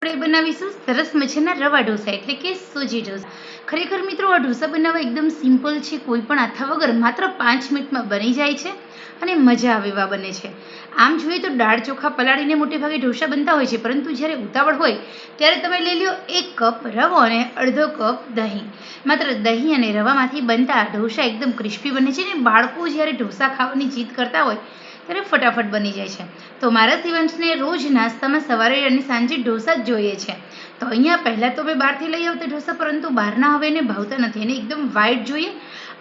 આપણે બનાવીશું સરસ મજાના રવા ઢોસા એટલે કે સૂજી ઢોસા. ખરેખર મિત્રો આ ઢોસા બનાવવા એકદમ સિમ્પલ છે, કોઈ પણ આથા વગર માત્ર 5 મિનિટમાં બની જાય છે અને મજા આવે એવા બને છે. આમ જોઈએ તો દાળ ચોખા પલાળીને મોટે ભાગે ઢોસા બનતા હોય છે, પરંતુ જ્યારે ઉતાવળ હોય ત્યારે તમે લઈ લો 1 કપ રવો અને અડધો કપ દહીં. માત્ર દહીં અને રવામાંથી બનતા ઢોસા એકદમ ક્રિસ્પી બને છે અને બાળકો જ્યારે ઢોસા ખાવાની જીદ કરતા હોય ત્યારે ફટાફટ બની જાય છે. તો મારા શિવાંશને રોજ નાસ્તામાં સવારે અને સાંજે ઢોસા જ જોઈએ છે. તો અહીંયા પહેલાં તો મેં બહારથી લઈ આવતા ઢોસા, પરંતુ બહારના હવે એને ભાવતા નથી. એને એકદમ વ્હાઈટ જોઈએ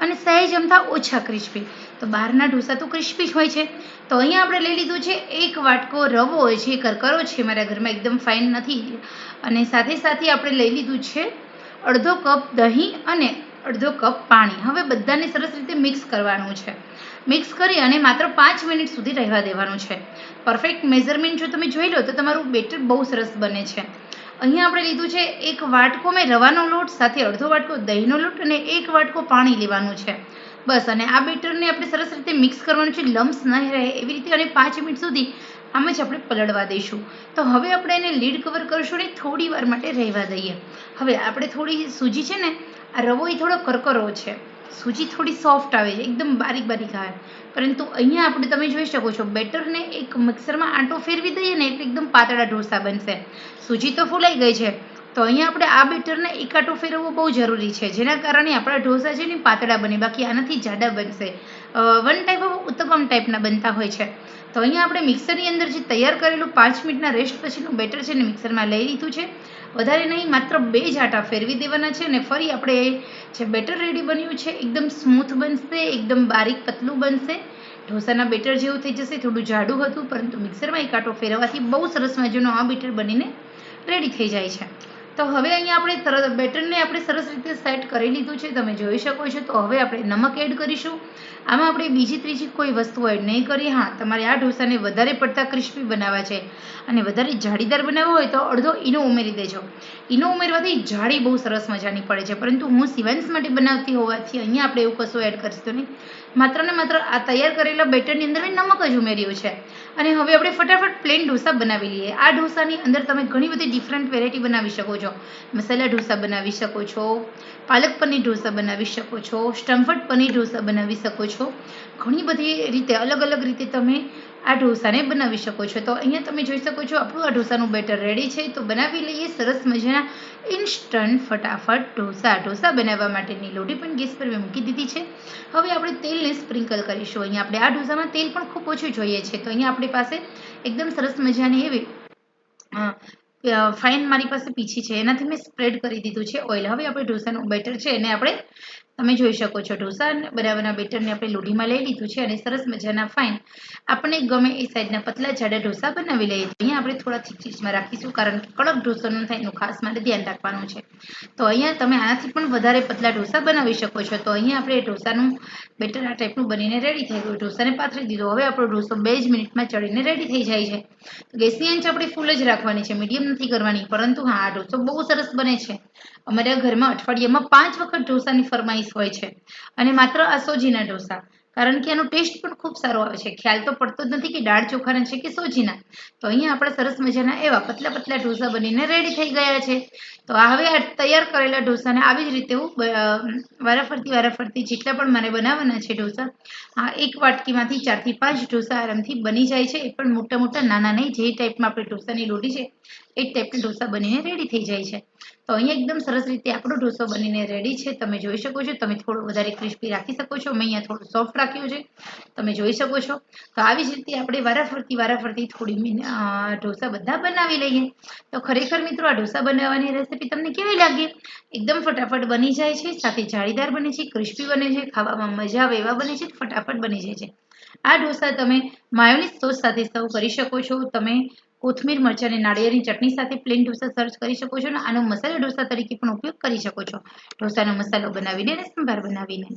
અને સહેજ અમથા ઓછા ક્રિસ્પી. તો બહારના ઢોસા તો ક્રિસ્પી જ હોય છે. તો અહીંયા આપણે લઈ લીધું છે 1 વાટકો રવો હોય છે, કરકરો છે મારા ઘરમાં, એકદમ ફાઇન નથી. અને સાથે સાથે આપણે લઈ લીધું છે અડધો કપ દહીં અને અડધો કપ પાણી. હવે બધાને સરસ રીતે મિક્સ કરવાનું છે. મિક્સ કરી અને માત્ર 5 મિનિટ સુધી રહેવા દેવાનું છે. પરફેક્ટ મેઝરમેન્ટ જો તમે જોઈ લો તો તમારું બેટર બહુ સરસ બને છે. અહીંયા આપણે લીધું છે 1 વાટકો મેં રવાનો લોટ, સાથે અડધો વાટકો દહીંનો લોટ અને 1 વાટકો પાણી લેવાનું છે. બસ, અને આ બેટરને આપણે સરસ રીતે મિક્સ કરવાનું છે, લમ્સ નહીં રહે એવી રીતે, અને 5 મિનિટ સુધી આમ જ આપણે પલળવા દઈશું. તો હવે આપણે એને લીડ કવર કરશું અને થોડી વાર માટે રહેવા દઈએ. હવે આપણે થોડી સૂજી છે ને, આ રવો એ થોડો કરકરો છે, સૂજી થોડી સોફ્ટ આવે છે, એકદમ બારીક બારીક આવે. પરંતુ અહીંયા આપણે તમે જોઈ શકો છો બેટરને એક મિક્સરમાં આંટો ફેરવી દઈએ ને એટલે એકદમ પાતળા ઢોસા બનશે. સૂજી તો ફૂલાઈ ગઈ છે, તો અહીંયા આપણે આ બેટરને એક આંટો ફેરવવો બહુ જરૂરી છે, જેના કારણે આપણા ઢોસા છે ને પાતળા બને, બાકી આનાથી જાડા બનશે. વન ટાઈપ ઓફ ઉત્તપમ ટાઈપના બનતા હોય છે. તો અહીંયા આપણે મિક્સરની અંદર જે તૈયાર કરેલું 5 મિનિટના રેસ્ટ પછીનું બેટર છે ને મિક્સરમાં લઈ લીધું છે. વધારે નહીં, માત્ર 2 જ આંટા ફેરવી દેવાના છે અને ફરી આપણે જે બેટર રેડી બન્યું છે એકદમ સ્મૂથ બનશે, એકદમ બારીક પતલું બનશે. ઢોસાના બેટર જેવું થઈ જશે. થોડું જાડું હતું, પરંતુ મિક્સરમાં એક આંટો ફેરવવાથી બહુ સરસ મજાનું આ બેટર બનીને રેડી થઈ જાય છે. તો હવે અહીંયા આપણે બેટરને આપણે સરસ રીતે સેટ કરી લીધું છે, તમે જોઈ શકો છો. તો હવે આપણે નમક એડ કરીશું. આમાં આપણે બીજી ત્રીજી કોઈ વસ્તુ એડ નહીં કરીએ. હા, તમારે આ ઢોસાને વધારે પડતા ક્રિસ્પી બનાવવા છે અને વધારે જાળીદાર બનાવવો હોય તો અડધો ઈનો ઉમેરી દેજો. ઈનો ઉમેરવાથી જાળી બહુ સરસ મજાની પડે છે, પરંતુ હું શિવાંશ માટે બનાવતી હોવાથી અહીંયા આપણે એવું કશું એડ કરીશું નહીં. માત્ર ને માત્ર આ તૈયાર કરેલા બેટરની અંદર મેં નમક જ ઉમેર્યું છે. અને હવે આપણે ફટાફટ પ્લેન ઢોસા બનાવી લઈએ. આ ઢોસાની અંદર તમે ઘણી બધી ડિફરન્ટ વેરાયટી બનાવી શકો છો. મસાલા ઢોસા બનાવી શકો છો, પાલક પનીર ઢોસા બનાવી શકો છો, સ્ટમ્ફડ પનીર ઢોસા બનાવી શકો છો. ઘણી બધી રીતે, અલગ અલગ રીતે તમે આ ઢોસાને બનાવી શકો છો. તો અહીંયા તમે જોઈ શકો છો આપણું આ ઢોસાનું બેટર રેડી છે. તો બનાવી લઈએ સરસ મજાના ઇન્સ્ટન્ટ ફટાફટ ઢોસા. ઢોસા બનાવવા માટેની લોટી પણ ગેસ પર મેં મૂકી દીધી છે. હવે આપણે તેલને સ્પ્રિંકલ કરીશું. અહીંયા આપણે આ ઢોસામાં તેલ પણ ખૂબ ઓછું જોઈએ છે. તો અહીંયા આપણી પાસે એકદમ સરસ મજાની એવી ફાઇન મારી પાસે પીછી છે, એનાથી મેં સ્પ્રેડ કરી દીધું છે ઓઇલ. હવે આપણે ઢોસાનું બેટર છે એને આપણે, તમે જોઈ શકો છો, ઢોસા બનાવવાના બેટરને આપણે લોઢીમાં લઈ લીધું છે અને સરસ મજાના ફાઇન આપણે ગમે એ સાઈડના પતલા જાડા ઢોસા બનાવી લઈએ. અહીંયા આપણે થોડા થીચીચમાં રાખીશું, કારણ કે કડક ઢોસો ન થાય એનું ખાસ માટે ધ્યાન રાખવાનું છે. તો અહીંયા તમે આનાથી પણ વધારે પતલા ઢોસા બનાવી શકો છો. તો અહીંયા આપણે ઢોસાનું બેટર આ ટાઈપનું બનીને રેડી થઈ ગયું. ઢોસાને પાથરી દીધો. હવે આપણો ઢોસો 2 જ મિનિટમાં ચડીને રેડી થઈ જાય છે. તો ગેસની આંચ આપણે ફૂલ જ રાખવાની છે, મીડિયમ નથી કરવાની. પરંતુ હા, આ ઢોસો બહુ સરસ બને છે. અમારા ઘરમાં અઠવાડિયામાં 5 વખત ઢોસાની ફરમાઈશ હોય છે, અને માત્ર આ સોજીના ઢોસા, કારણ કે આનો ટેસ્ટ પણ ખૂબ સારો આવે છે. ખ્યાલ તો પડતો જ નથી કે દાળ ચોખાના છે કે સોજીના. તો અહીંયા આપણા સરસ મજાના એવા પતલા પતલા ઢોસા બનીને રેડી થઈ ગયા છે. તો હવે આ તૈયાર કરેલા ઢોસાને આવી જ રીતે હું વારાફરતી જેટલા પણ મારે બનાવવાના છે ઢોસા, આ એક વાટકીમાંથી 4 થી 5 ઢોસા આરામથી બની જાય છે. એ પણ મોટા મોટા, નાના નહીં. જે ટાઈપમાં આપણે ઢોસાની લોટી છે એ જ ટાઈપના ઢોસા બનીને રેડી થઈ જાય છે. તો અહીંયા એકદમ સરસ રીતે આપણો ઢોસો બનીને રેડી છે. તમે જોઈ શકો છો. તમે થોડું વધારે ક્રિસ્પી રાખી શકો છો. મેં અહીંયા થોડું સોફ્ટ રાખ્યું છે, તમે જોઈ શકો છો. તો આવી જ રીતે આપણે વારાફરતી થોડી ઢોસા બધા બનાવી લઈએ. તો ખરેખર મિત્રો આ ઢોસા બનાવવાની રેસીપી તમને કેવી લાગી? એકદમ ફટાફટ બની જાય છે, સાથે જાળીદાર બને છે, ક્રિસ્પી બને છે, ખાવામાં મજા આવે એવા બને છે, ફટાફટ બની જાય છે. આ ઢોસા તમે માયોનીઝ સોસ સાથે સર્વ કરી શકો છો. તમે કોથમીર, મરચાં અને નાળિયેરની ચટણી સાથે પ્લેન ઢોસા સર્વ કરી શકો છો અને આનો મસાલા ઢોસા તરીકે પણ ઉપયોગ કરી શકો છો, ઢોસાનો મસાલો બનાવીને અને સંભાર બનાવીને.